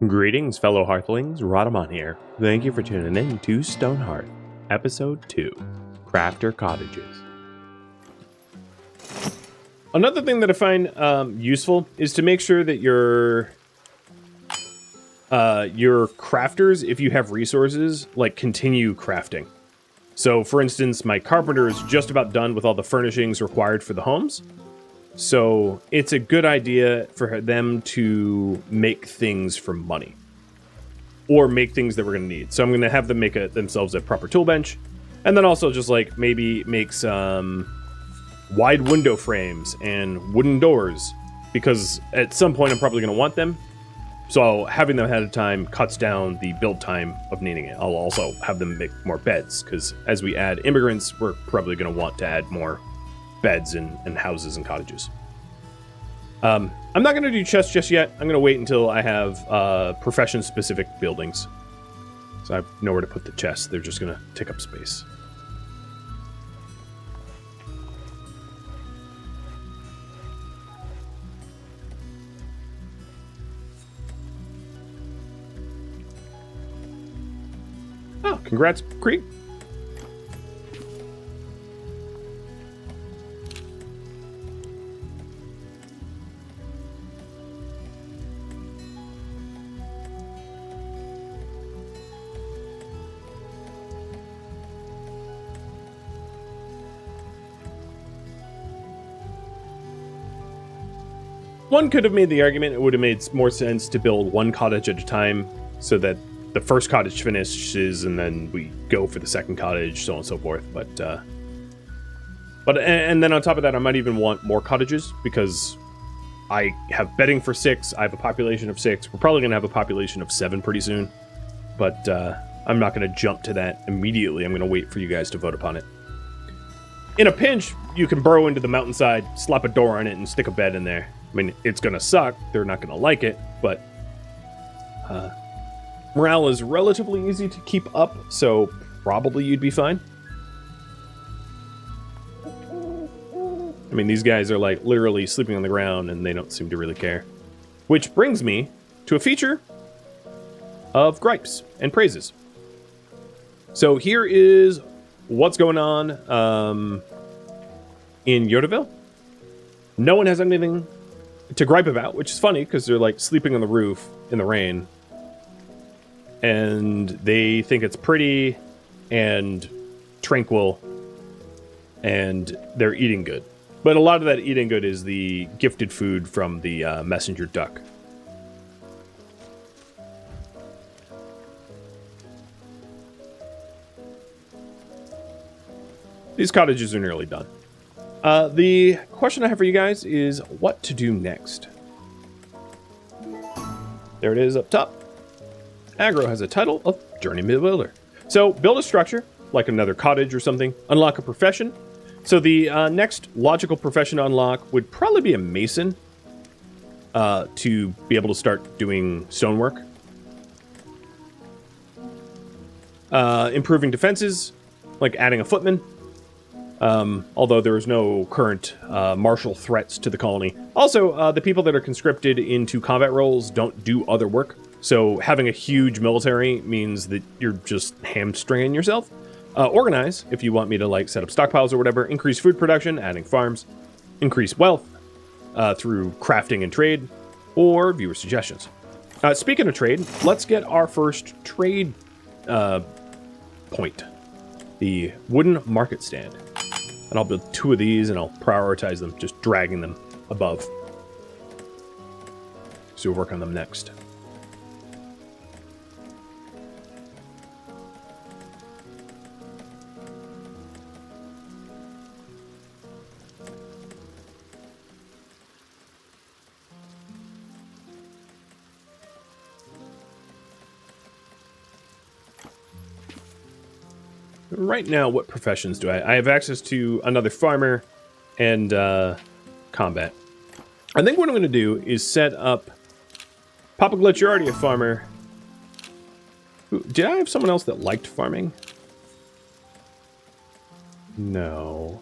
Greetings, fellow Hearthlings, Rhadamant here. Thank you for tuning in to Stonehearth, Episode 2, Crafter Cottages. Another thing that I find useful is to make sure that your crafters, if you have resources, like continue crafting. So, for instance, my carpenter is just about done with all the furnishings required for the homes. So it's a good idea for them to make things for money. Or make things that we're going to need. So I'm going to have them make themselves a proper tool bench. And then also just like maybe make some wide window frames and wooden doors. Because at some point I'm probably going to want them. So having them ahead of time cuts down the build time of needing it. I'll also have them make more beds. Because as we add immigrants, we're probably going to want to add more beds and houses and cottages. I'm not going to do chests just yet. I'm going to wait until I have profession-specific buildings. So I have nowhere to put the chests. They're just going to take up space. Oh, congrats, Creek. One could have made the argument it would have made more sense to build one cottage at a time so that the first cottage finishes and then we go for the second cottage, so on and so forth. But then on top of that, I might even want more cottages because I have bedding for 6. I have a population of 6. We're probably going to have a population of 7 pretty soon. But I'm not going to jump to that immediately. I'm going to wait for you guys to vote upon it. In a pinch, you can burrow into the mountainside, slap a door on it, and stick a bed in there. I mean, it's going to suck. They're not going to like it, but morale is relatively easy to keep up, so probably you'd be fine. I mean, these guys are like literally sleeping on the ground, and they don't seem to really care. Which brings me to a feature of gripes and praises. So here is what's going on in Yodaville. No one has anything to gripe about, which is funny because they're like sleeping on the roof in the rain. And they think it's pretty and tranquil and they're eating good. But a lot of that eating good is the gifted food from the messenger duck. These cottages are nearly done. The question I have for you guys is what to do next. There it is up top. Agro has a title of Journeyman Builder. So build a structure, like another cottage or something. Unlock a profession. So the next logical profession to unlock would probably be a mason to be able to start doing stonework. Improving defenses, like adding a footman. Although there is no current martial threats to the colony. Also, the people that are conscripted into combat roles don't do other work. So having a huge military means that you're just hamstringing yourself. Organize, if you want me to like set up stockpiles or whatever. Increase food production, adding farms. Increase wealth through crafting and trade. Or viewer suggestions. Speaking of trade, let's get our first trade point. The wooden market stand. And I'll build 2 of these and I'll prioritize them, just dragging them above. So we'll work on them next. Right now, what professions do I have access to another farmer and combat. I think what I'm going to do is set up... Papa Glitch, you're already a farmer. Did I have someone else that liked farming? No.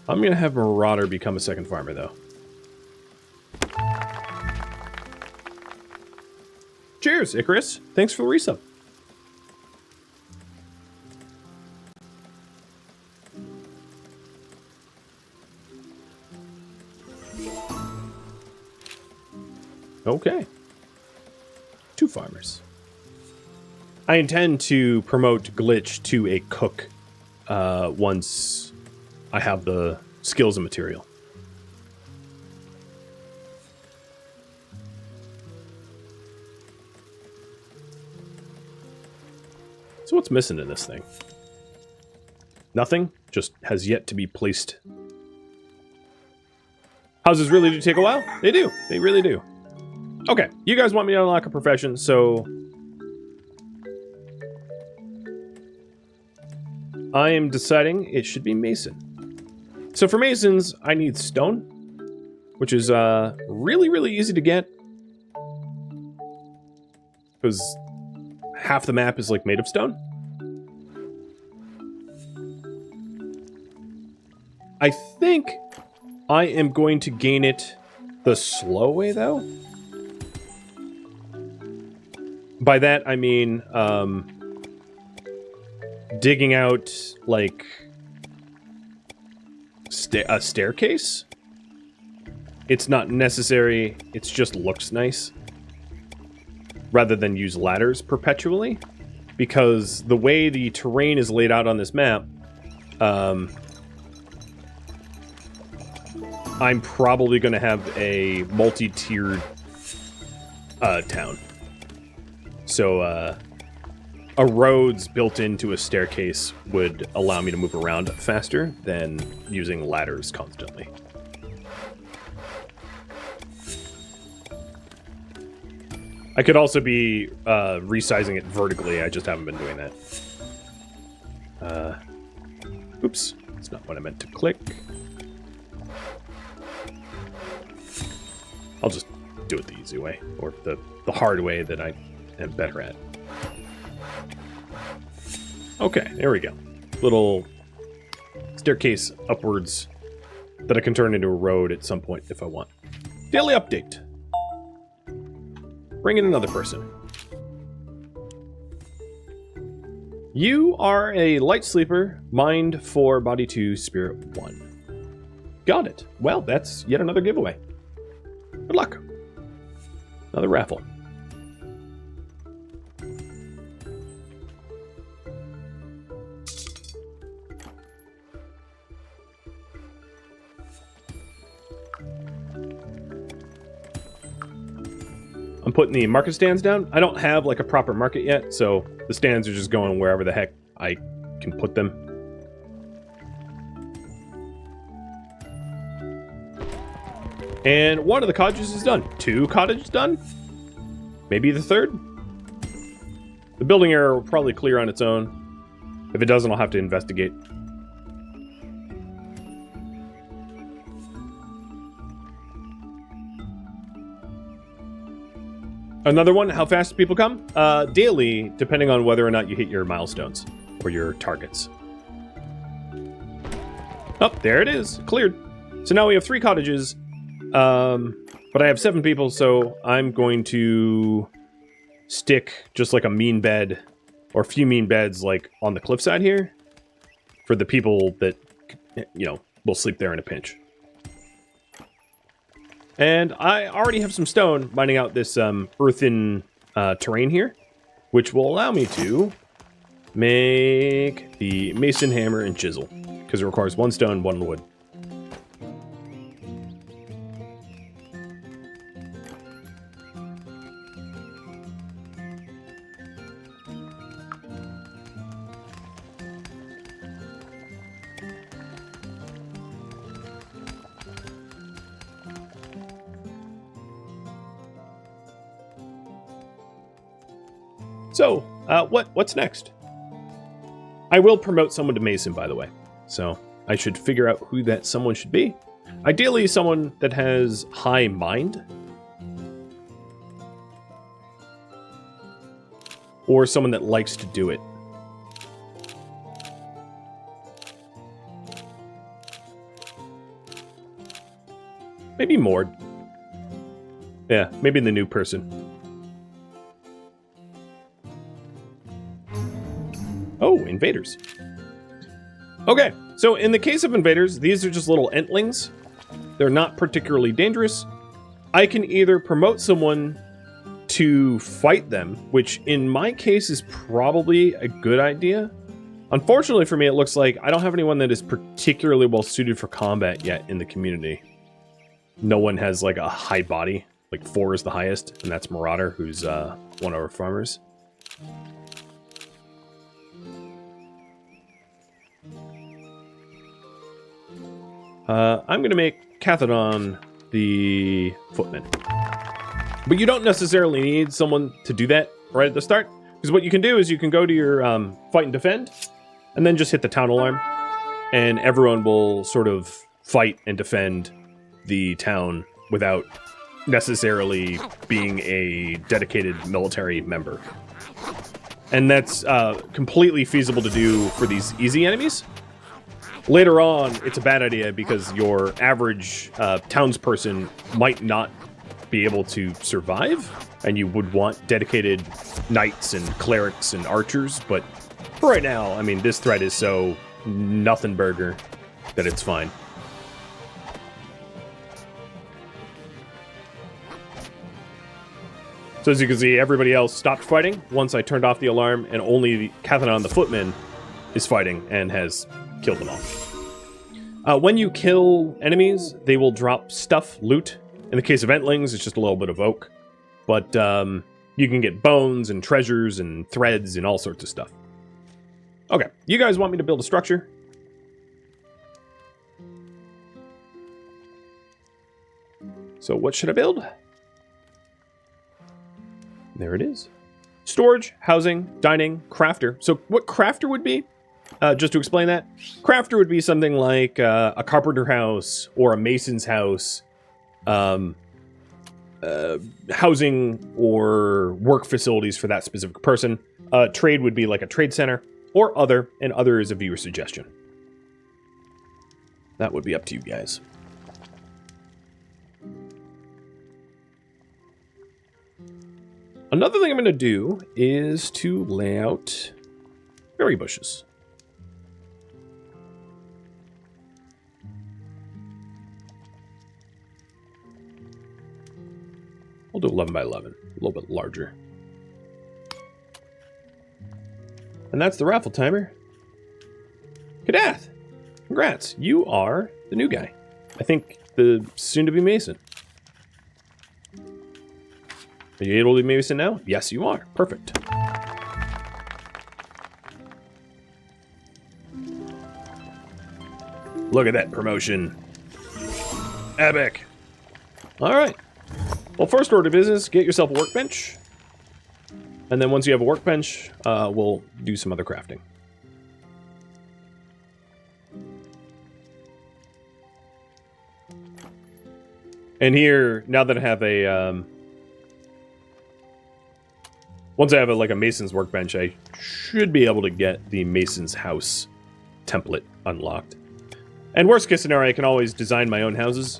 I'm going to have Marauder become a second farmer, though. Cheers, Icarus. Thanks for the resub. Okay. 2 farmers. I intend to promote Glitch to a cook once I have the skills and material. So what's missing in this thing? Nothing? Just has yet to be placed. Houses really do take a while? They do. They really do. Okay, you guys want me to unlock a profession, so I am deciding it should be Mason. So for Masons, I need stone, which is really, really easy to get. Because half the map is like made of stone. I think I am going to gain it the slow way, though. By that, I mean digging out, like, a staircase. It's not necessary, it just looks nice. Rather than use ladders perpetually. Because the way the terrain is laid out on this map, I'm probably going to have a multi-tiered town. So, a roads built into a staircase would allow me to move around faster than using ladders constantly. I could also be resizing it vertically, I just haven't been doing that. Oops, that's not what I meant to click. I'll just do it the easy way, or the hard way that I am better at. Okay, there we go. Little staircase upwards that I can turn into a road at some point if I want. Daily update. Bring in another person. You are a light sleeper, mind 4, body 2, spirit 1. Got it. Well, that's yet another giveaway. Good luck. Another raffle. I'm putting the market stands down. I don't have like a proper market yet, so the stands are just going wherever the heck I can put them. And one of the cottages is done. 2 cottages done? Maybe the 3rd? The building area will probably clear on its own. If it doesn't, I'll have to investigate. Another one, how fast do people come? Daily, depending on whether or not you hit your milestones or your targets. Oh, there it is. Cleared. So now we have 3 cottages. But I have 7 people, so I'm going to stick just like a mean bed or a few mean beds like on the cliffside here for the people that, you know, will sleep there in a pinch. And I already have some stone mining out this earthen terrain here, which will allow me to make the mason, hammer, and chisel, because it requires 1 stone, 1 wood. So, what's next? I will promote someone to Mason, by the way. So, I should figure out who that someone should be. Ideally, someone that has high mind. Or someone that likes to do it. Maybe Mord. Yeah, maybe the new person. Oh, invaders. Okay, so in the case of invaders, these are just little entlings. They're not particularly dangerous. I can either promote someone to fight them, which in my case is probably a good idea. Unfortunately for me, it looks like I don't have anyone that is particularly well suited for combat yet in the community. No one has like a high body, like 4 is the highest, and that's Marauder, who's one of our farmers. I'm going to make Cathodon the footman. But you don't necessarily need someone to do that right at the start, because what you can do is you can go to your fight and defend, and then just hit the town alarm, and everyone will sort of fight and defend the town without necessarily being a dedicated military member. And that's completely feasible to do for these easy enemies. Later on, it's a bad idea because your average townsperson might not be able to survive, and you would want dedicated knights and clerics and archers, but for right now, I mean, this threat is so nothing burger that it's fine. So as you can see, everybody else stopped fighting once I turned off the alarm, and only Cathodon the footman is fighting and has killed them all. When you kill enemies, they will drop stuff, loot. In the case of entlings, it's just a little bit of oak. But you can get bones and treasures and threads and all sorts of stuff. Okay, you guys want me to build a structure? So what should I build? There it is. Storage, housing, dining, crafter. So what crafter would be? Just to explain that, crafter would be something like a carpenter house or a mason's house, housing or work facilities for that specific person. Trade would be like a trade center or other, and other is a viewer suggestion. That would be up to you guys. Another thing I'm going to do is to lay out berry bushes. We'll do 11 by 11, a little bit larger. And that's the raffle timer. Kadath, congrats, you are the new guy. I think the soon-to-be Mason. Are you able to be Mason now? Yes, you are. Perfect. Look at that promotion. Epic. All right. Well, first order of business, get yourself a workbench. And then once you have a workbench, we'll do some other crafting. And here, now that I have a... once I have like a mason's workbench, I should be able to get the mason's house template unlocked. And worst case scenario, I can always design my own houses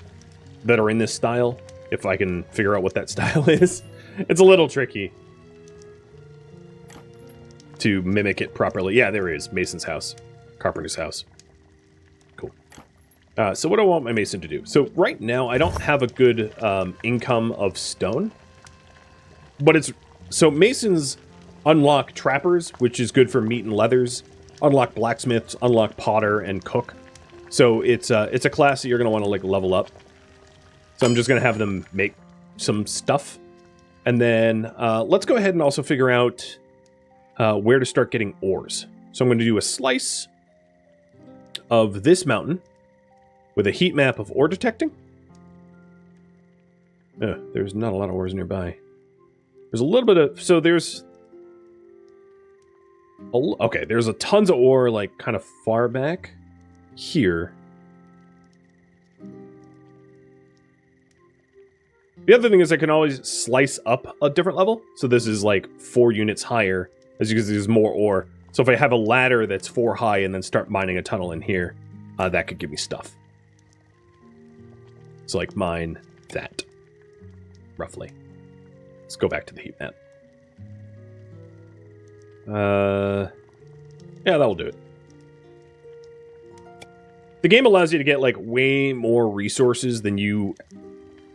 that are in this style, if I can figure out what that style is. It's a little tricky to mimic it properly. Yeah, there it is. Mason's house. Carpenter's house. Cool. So what do I want my mason to do? So right now, I don't have a good income of stone. But it's... So masons unlock trappers, which is good for meat and leathers. Unlock blacksmiths, unlock potter, and cook. So it's a class that you're going to want to like level up. So I'm just going to have them make some stuff. And then let's go ahead and also figure out where to start getting ores. So I'm going to do a slice of this mountain with a heat map of ore detecting. There's not a lot of ores nearby. There's a little bit of... So there's... Okay, there's a tons of ore like kind of far back here. The other thing is I can always slice up a different level. So this is like 4 units higher, as you can see there's more ore. So if I have a ladder that's 4 high and then start mining a tunnel in here, that could give me stuff. So like mine that, roughly. Let's go back to the heat map. Yeah, that'll do it. The game allows you to get like way more resources than you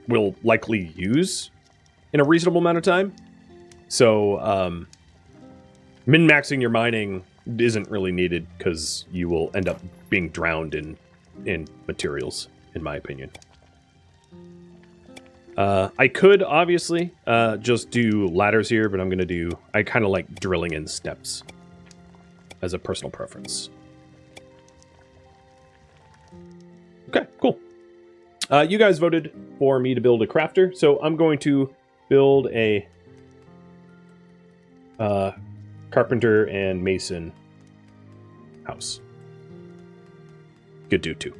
will likely use in a reasonable amount of time. So min-maxing your mining isn't really needed because you will end up being drowned in materials, in my opinion. I could obviously just do ladders here, but I kind of like drilling in steps as a personal preference. Okay, cool. You guys voted for me to build a crafter, so I'm going to build a carpenter and mason house. Could do too.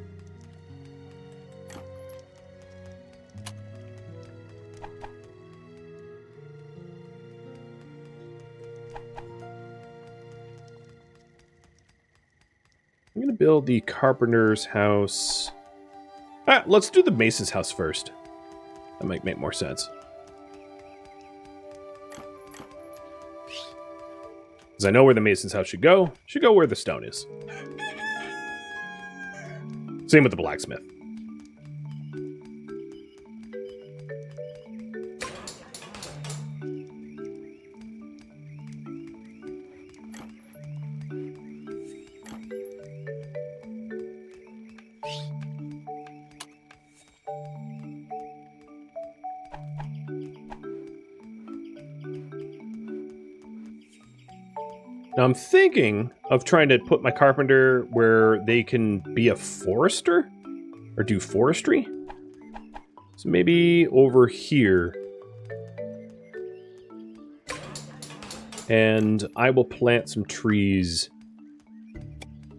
I'm going to build the carpenter's house. Let's do the mason's house first. That might make more sense. Because I know where the mason's house should go. Should go where the stone is. Same with the blacksmith. Now I'm thinking of trying to put my carpenter where they can be a forester or do forestry. So maybe over here. And I will plant some trees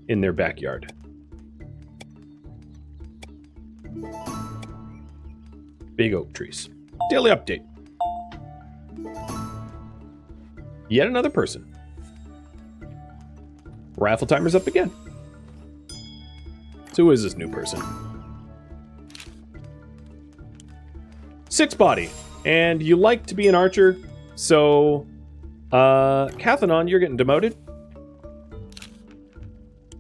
in their backyard. Big oak trees. Daily update. Yet another person. Raffle timer's up again. So who is this new person? 6 body. And you like to be an archer, so Cathanon, you're getting demoted.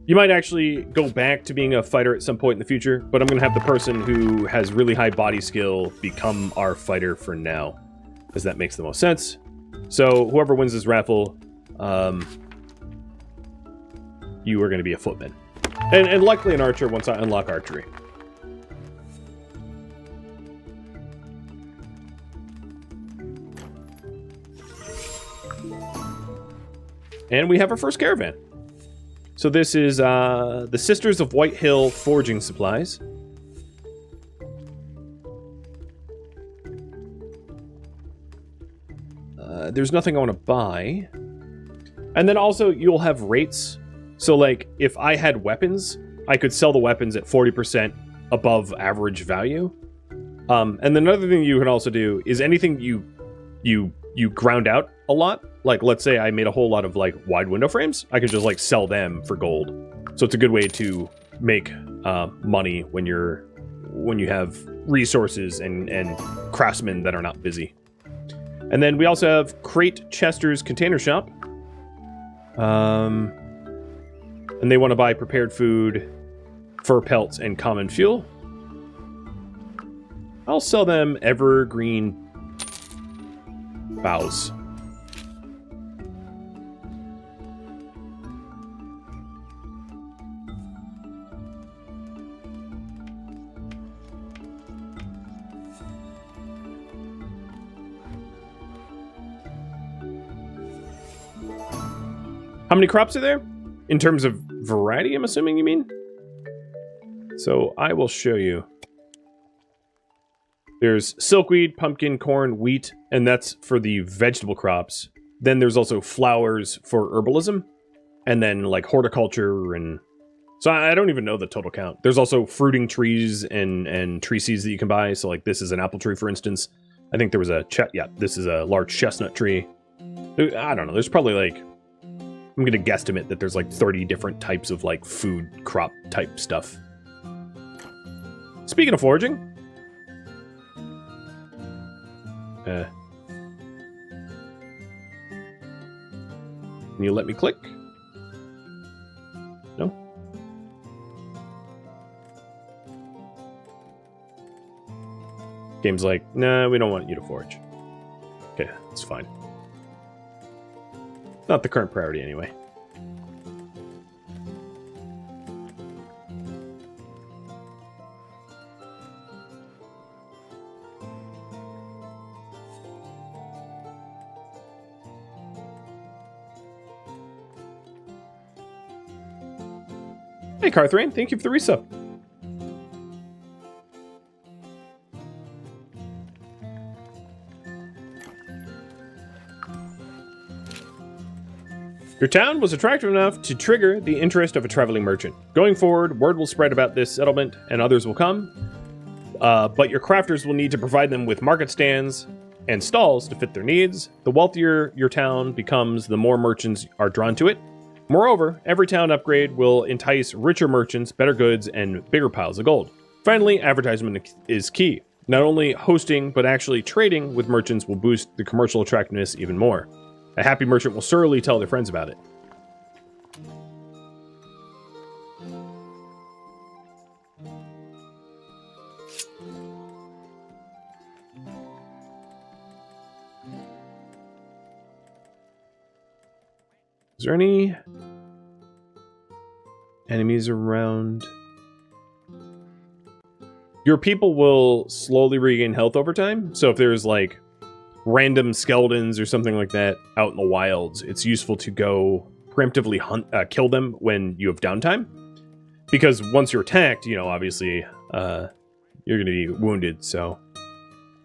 You might actually go back to being a fighter at some point in the future, but I'm going to have the person who has really high body skill become our fighter for now, as that makes the most sense. So whoever wins this raffle, you are going to be a footman. And likely an archer once I unlock archery. And we have our first caravan. So this is the Sisters of White Hill Forging Supplies. There's nothing I want to buy. And then also you'll have rates. So like if I had weapons, I could sell the weapons at 40% above average value. And then another thing you can also do is anything you ground out a lot. Like let's say I made a whole lot of like wide window frames. I can just like sell them for gold. So it's a good way to make money when you have resources and craftsmen that are not busy. And then we also have Crate Chester's Container Shop. And they want to buy prepared food, fur pelts, and common fuel. I'll sell them evergreen boughs. How many crops are there? In terms of variety, I'm assuming you mean? So I will show you. There's silkweed, pumpkin, corn, wheat, and that's for the vegetable crops. Then there's also flowers for herbalism, and then like horticulture, and so I don't even know the total count. There's also fruiting trees and tree seeds that you can buy. So like this is an apple tree, for instance. I think there was this is a large chestnut tree. I don't know. There's probably like, I'm going to guesstimate that there's like 30 different types of like food crop type stuff. Speaking of foraging, Can you let me click? No? Game's like, nah, we don't want you to forge. Okay, that's fine. Not the current priority anyway. Hey, Carthrain, thank you for the resub. Your town was attractive enough to trigger the interest of a traveling merchant. Going forward, word will spread about this settlement, and others will come. But your crafters will need to provide them with market stands and stalls to fit their needs. The wealthier your town becomes, the more merchants are drawn to it. Moreover, every town upgrade will entice richer merchants, better goods, and bigger piles of gold. Finally, advertisement is key. Not only hosting, but actually trading with merchants will boost the commercial attractiveness even more. A happy merchant will surely tell their friends about it. Is there any enemies around? Your people will slowly regain health over time. So if there's like random skeletons or something like that out in the wilds, it's useful to go preemptively kill them when you have downtime. Because once you're attacked, you know, obviously you're going to be wounded. So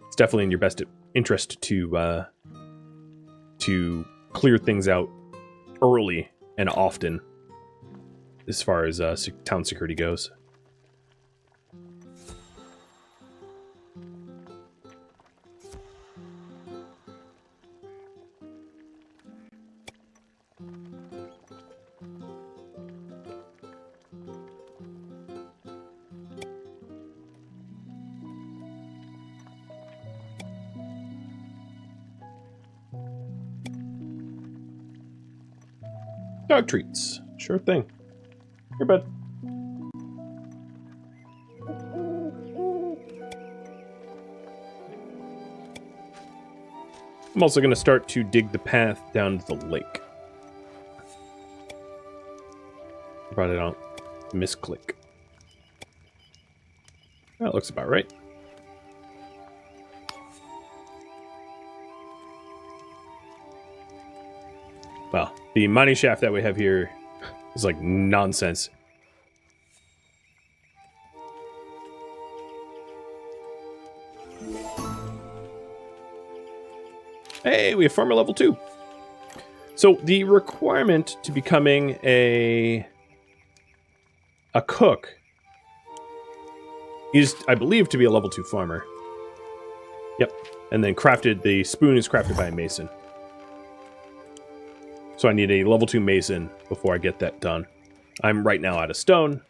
it's definitely in your best interest to clear things out early and often as far as town security goes. Dog treats. Sure thing. Here, bud. I'm also going to start to dig the path down to the lake. Brought it on. Misclick. That looks about right. Well, the mining shaft that we have here is like nonsense. Hey, we have farmer level 2. So the requirement to becoming a cook is, I believe, to be a level 2 farmer. Yep. And then the spoon is crafted by a mason. So I need a level 2 mason before I get that done. I'm right now out of stone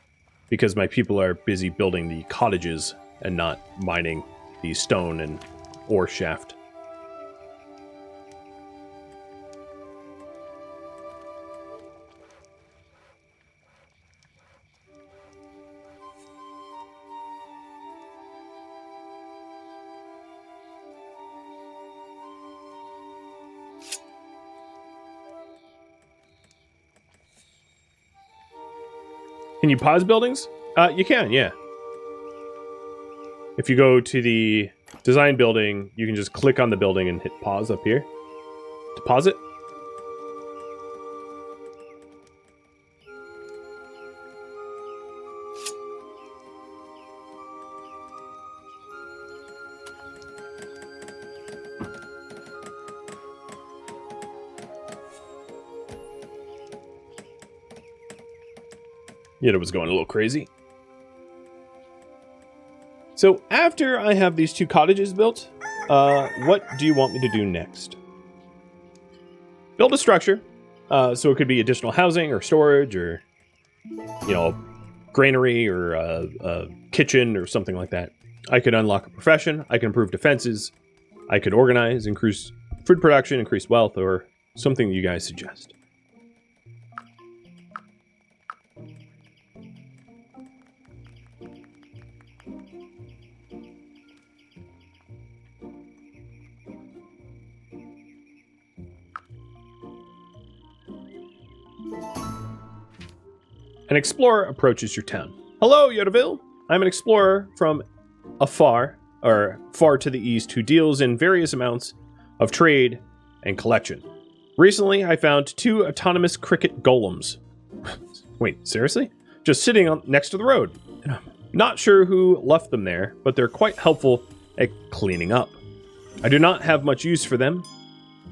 because my people are busy building the cottages and not mining the stone and ore shaft. Can you pause buildings? You can, yeah. If you go to the design building, you can just click on the building and hit pause up here to pause it. Yet it was going a little crazy. So after I have these 2 cottages built, what do you want me to do next? Build a structure. So it could be additional housing or storage or, you know, granary or a kitchen or something like that. I could unlock a profession. I can improve defenses. I could organize, increase food production, increase wealth, or something you guys suggest. An explorer approaches your town. Hello, Yodaville. I'm an explorer from far to the east who deals in various amounts of trade and collection. Recently, I found 2 autonomous cricket golems. Wait, seriously? Just sitting next to the road. Not sure who left them there, but they're quite helpful at cleaning up. I do not have much use for them,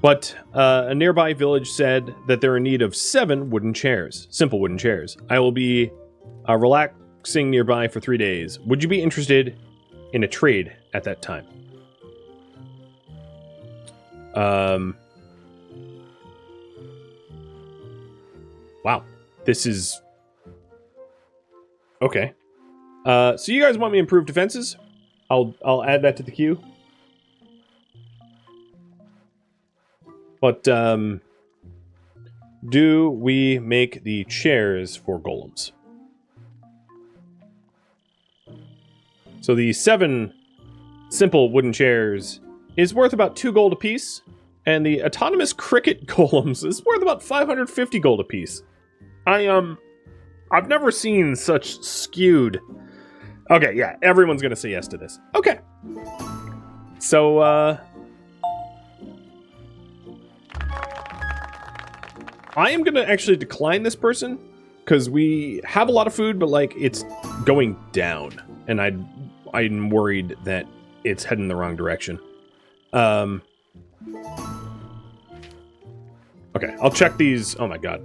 but a nearby village said that they're in need of 7 wooden chairs, simple wooden chairs. I will be relaxing nearby for 3 days. Would you be interested in a trade at that time? Wow, this is okay. So you guys want me to improve defenses? I'll add that to the queue. But do we make the chairs for golems? So the 7 simple wooden chairs is worth about 2 gold apiece, and the autonomous cricket golems is worth about 550 gold apiece. I've never seen such skewed. Okay, yeah, everyone's gonna say yes to this. Okay. So, I am gonna actually decline this person, because we have a lot of food, but, like, it's going down, and I'm worried that it's heading the wrong direction. Okay, I'll check these. Oh my god.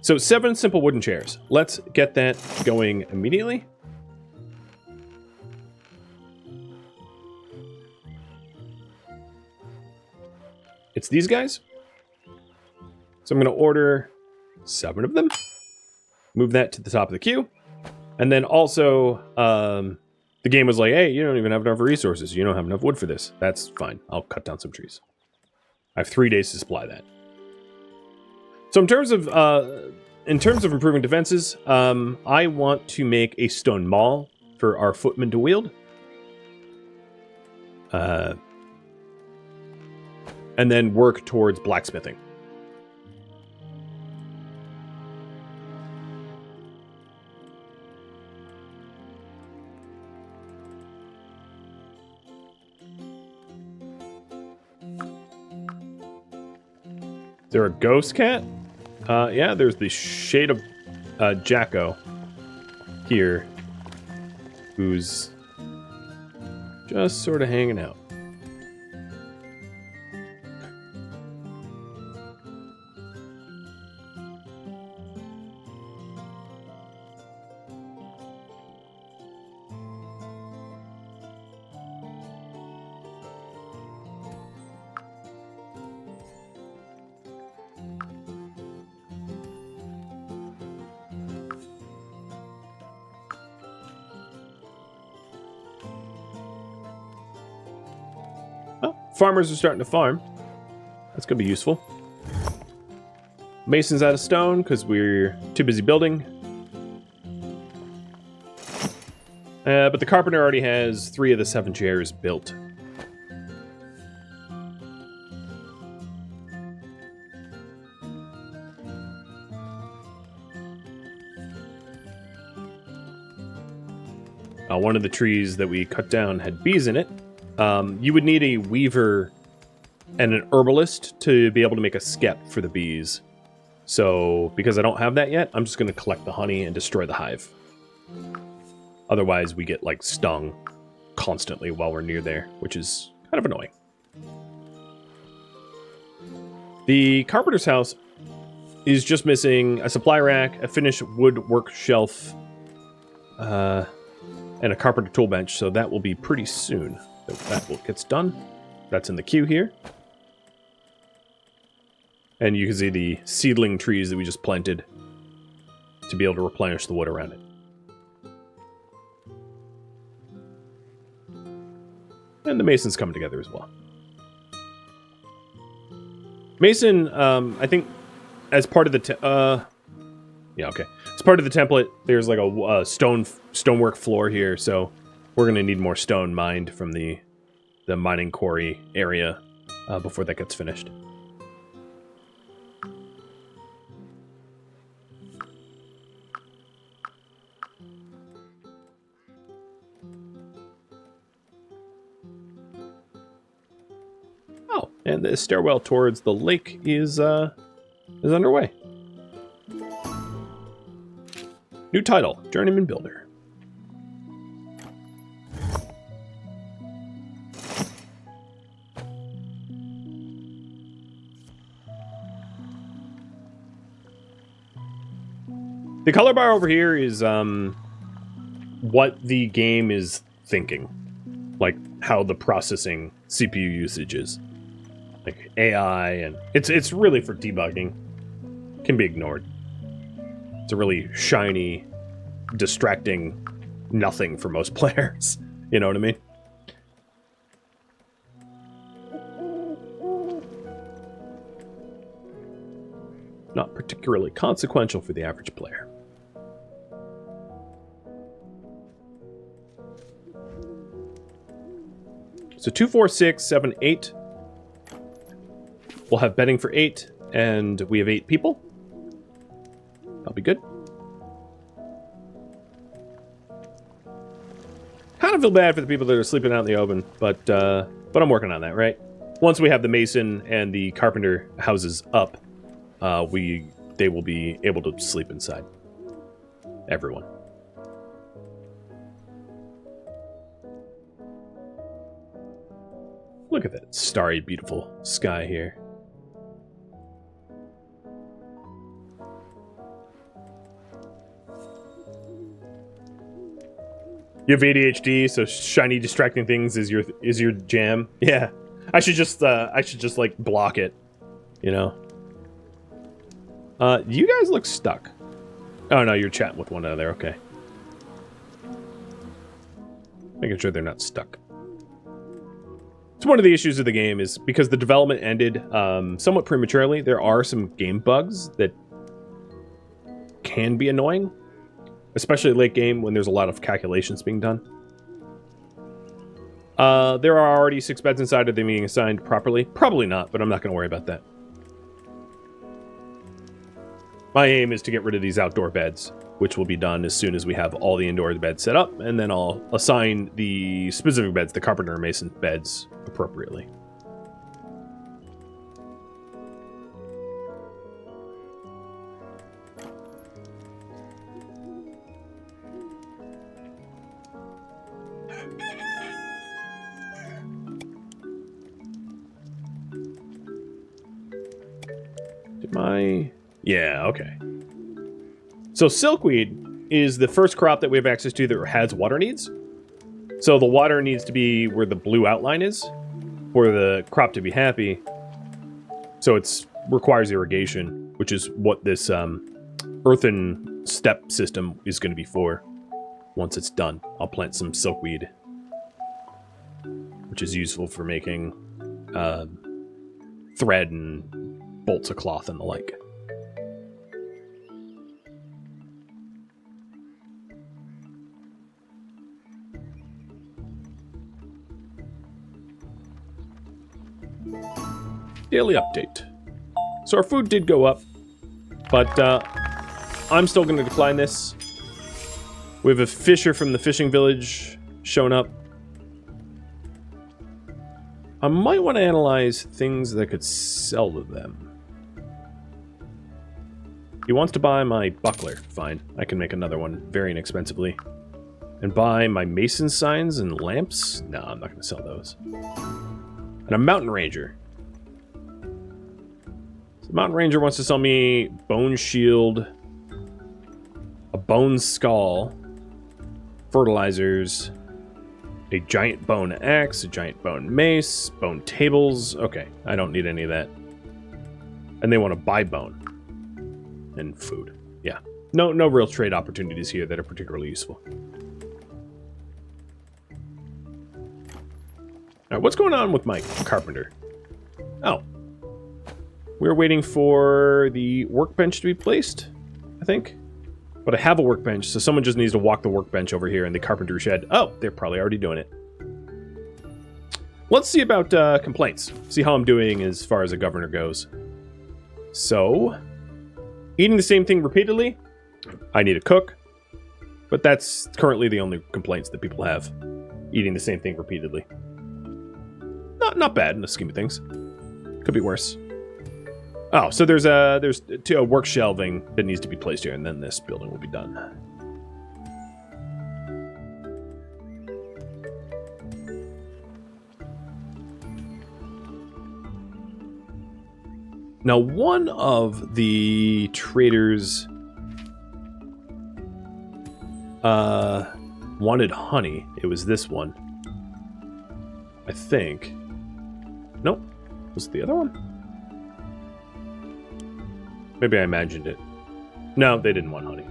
So 7 simple wooden chairs. Let's get that going immediately. It's these guys. So I'm going to order 7 of them. Move that to the top of the queue. And then also, the game was like, hey, you don't even have enough resources. You don't have enough wood for this. That's fine. I'll cut down some trees. I have 3 days to supply that. So in terms of improving defenses, I want to make a stone maul for our footmen to wield. And then work towards blacksmithing. Is there a ghost cat? Yeah, there's the shade of Jacko here, who's just sort of hanging out. Farmers are starting to farm. That's going to be useful. Mason's out of stone because we're too busy building. But the carpenter already has 3 of the 7 chairs built. One of the trees that we cut down had bees in it. You would need a weaver and an herbalist to be able to make a skep for the bees. So, because I don't have that yet, I'm just going to collect the honey and destroy the hive. Otherwise, we get, like, stung constantly while we're near there, which is kind of annoying. The carpenter's house is just missing a supply rack, a finished wood work shelf, and a carpenter tool bench, so that will be pretty soon. That gets done. That's in the queue here. And you can see the seedling trees that we just planted to be able to replenish the wood around it. And the mason's coming together as well. Mason, I think as part of the... yeah, okay. As part of the template, there's like a stonework floor here, so we're going to need more stone mined from the mining quarry area before that gets finished. Oh, and the stairwell towards the lake is underway. New title, Journeyman Builder. The color bar over here is what the game is thinking. Like how the processing CPU usage is. Like AI, and it's really for debugging. Can be ignored. It's a really shiny, distracting nothing for most players. You know what I mean? Not particularly consequential for the average player. So 2, 4, 6, 7, 8. We'll have betting for 8, and we have 8 people. That'll be good. Kind of feel bad for the people that are sleeping out in the open, but I'm working on that, right? Once we have the mason and the carpenter houses up, they will be able to sleep inside. Everyone. Look at that starry, beautiful sky here. You have ADHD, so shiny, distracting things is your jam. Yeah, I should just like block it, you know. You guys look stuck. Oh no, you're chatting with one another. Okay, making sure they're not stuck. It's one of the issues of the game is because the development ended somewhat prematurely. There are some game bugs that can be annoying. Especially late game when there's a lot of calculations being done. There are already 6 beds inside. Are they being assigned properly? Probably not, but I'm not going to worry about that. My aim is to get rid of these outdoor beds, which will be done as soon as we have all the indoor beds set up, and then I'll assign the specific beds, the carpenter and mason beds, appropriately. Yeah, okay. So silkweed is the first crop that we have access to that has water needs. So the water needs to be where the blue outline is for the crop to be happy. So it requires irrigation, which is what this earthen step system is going to be for. Once it's done, I'll plant some silkweed, which is useful for making thread and bolts of cloth and the like. Daily update. So our food did go up, but I'm still going to decline this. We have a fisher from the fishing village showing up. I might want to analyze things that I could sell to them. He wants to buy my buckler. Fine, I can make another one very inexpensively. And buy my mason signs and lamps? No, I'm not going to sell those. And a mountain ranger. Mountain Ranger wants to sell me bone shield, a bone skull, fertilizers, a giant bone axe, a giant bone mace, bone tables. Okay, I don't need any of that. And they want to buy bone and food. Yeah, no real trade opportunities here that are particularly useful. Now, what's going on with my carpenter? Oh. we're waiting for the workbench to be placed, I think. But I have a workbench, so someone just needs to walk the workbench over here in the carpenter shed. Oh, they're probably already doing it. Let's see about complaints. See how I'm doing as far as a governor goes. So, eating the same thing repeatedly. I need a cook. But that's currently the only complaints that people have. Eating the same thing repeatedly. Not bad in the scheme of things. Could be worse. Oh, so there's a work shelving that needs to be placed here, and then this building will be done. Now, one of the traders wanted honey. It was this one, I think. Nope. Was it the other one? Maybe I imagined it. No, they didn't want honey.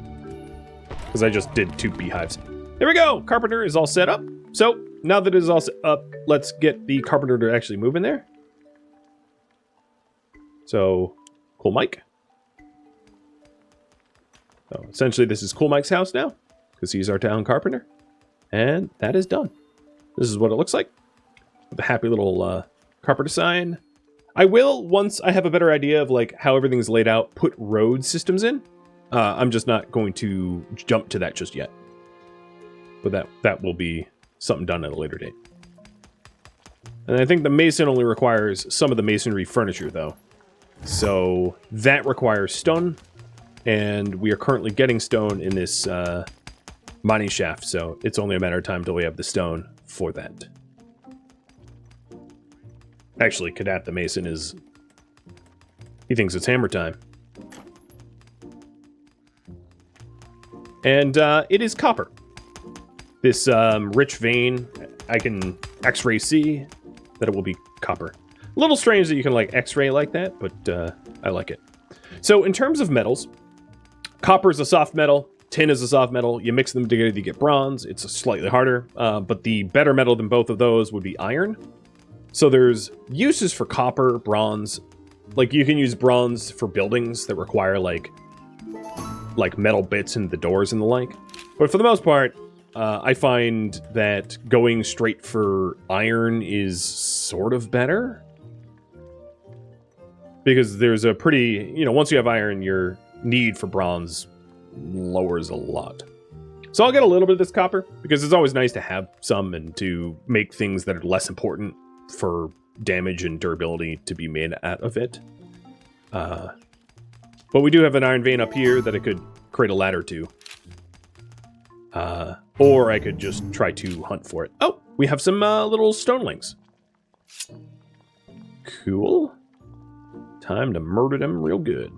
Because I just did 2 beehives. There we go! Carpenter is all set up. So, now that it is all set up, let's get the carpenter to actually move in there. So, Cool Mike. So, essentially, this is Cool Mike's house now. Because he's our town carpenter. And that is done. This is what it looks like. With a happy little carpenter sign. I will, once I have a better idea of like how everything's laid out, put road systems in. I'm just not going to jump to that just yet. But that will be something done at a later date. And I think the mason only requires some of the masonry furniture, though. So that requires stone. And we are currently getting stone in this mining shaft. So it's only a matter of time till we have the stone for that. Actually, Kadat the Mason is... He thinks it's hammer time. And it is copper. This rich vein, I can X-ray see that it will be copper. A little strange that you can like X-ray like that, but I like it. So in terms of metals, copper is a soft metal, tin is a soft metal. You mix them together, you get bronze. It's slightly harder, but the better metal than both of those would be iron. So there's uses for copper, bronze. Like you can use bronze for buildings that require like metal bits in the doors and the like. But for the most part, I find that going straight for iron is sort of better. Because there's a pretty, once you have iron, your need for bronze lowers a lot. So I'll get a little bit of this copper, because it's always nice to have some and to make things that are less important for damage and durability to be made out of it. But we do have an iron vein up here that I could create a ladder to. Or I could just try to hunt for it. Oh, we have some little stonelings. Cool. Time to murder them real good.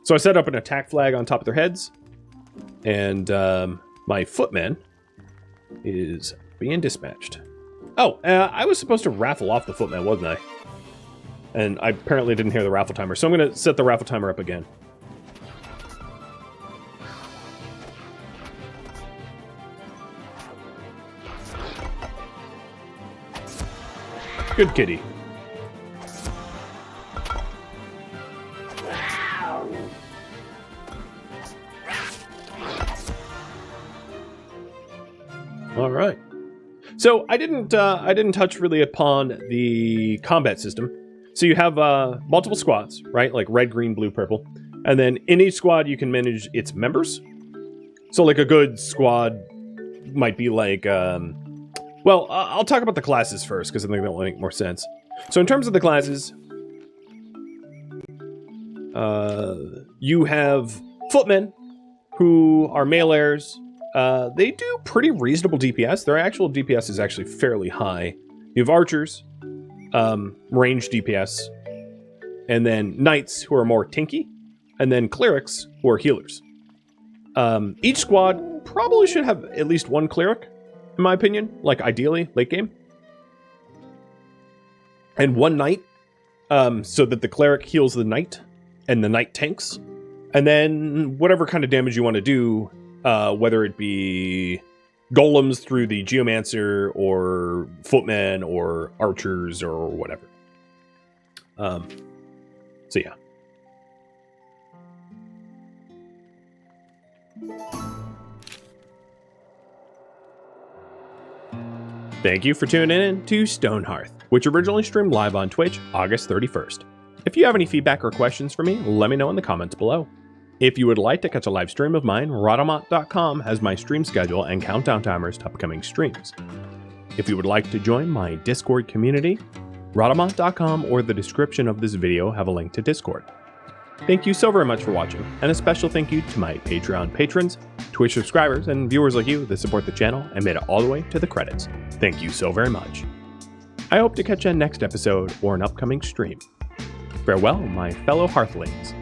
So I set up an attack flag on top of their heads. And my footman is being dispatched. Oh, I was supposed to raffle off the footman, wasn't I? And I apparently didn't hear the raffle timer, so I'm going to set the raffle timer up again. Good kitty. All right. So I didn't touch really upon the combat system. So you have multiple squads, right? Like red, green, blue, purple. And then in each squad, you can manage its members. So like a good squad might be like... well, I'll talk about the classes first, because I think that will make more sense. So in terms of the classes, you have footmen, who are melees. They do pretty reasonable DPS. Their actual DPS is actually fairly high. You have archers, range DPS, and then knights, who are more tinky, and then clerics, who are healers. Each squad probably should have at least one cleric, in my opinion, like ideally late game. And one knight, so that the cleric heals the knight, and the knight tanks. And then whatever kind of damage you want to do, whether it be golems through the geomancer, or footmen, or archers, or whatever. So yeah. Thank you for tuning in to Stonehearth, which originally streamed live on Twitch August 31st. If you have any feedback or questions for me, let me know in the comments below. If you would like to catch a live stream of mine, Rhadamant.com has my stream schedule and countdown timers to upcoming streams. If you would like to join my Discord community, Rhadamant.com or the description of this video have a link to Discord. Thank you so very much for watching, and a special thank you to my Patreon patrons, Twitch subscribers, and viewers like you that support the channel and made it all the way to the credits. Thank you so very much. I hope to catch you in next episode or an upcoming stream. Farewell, my fellow Hearthlings.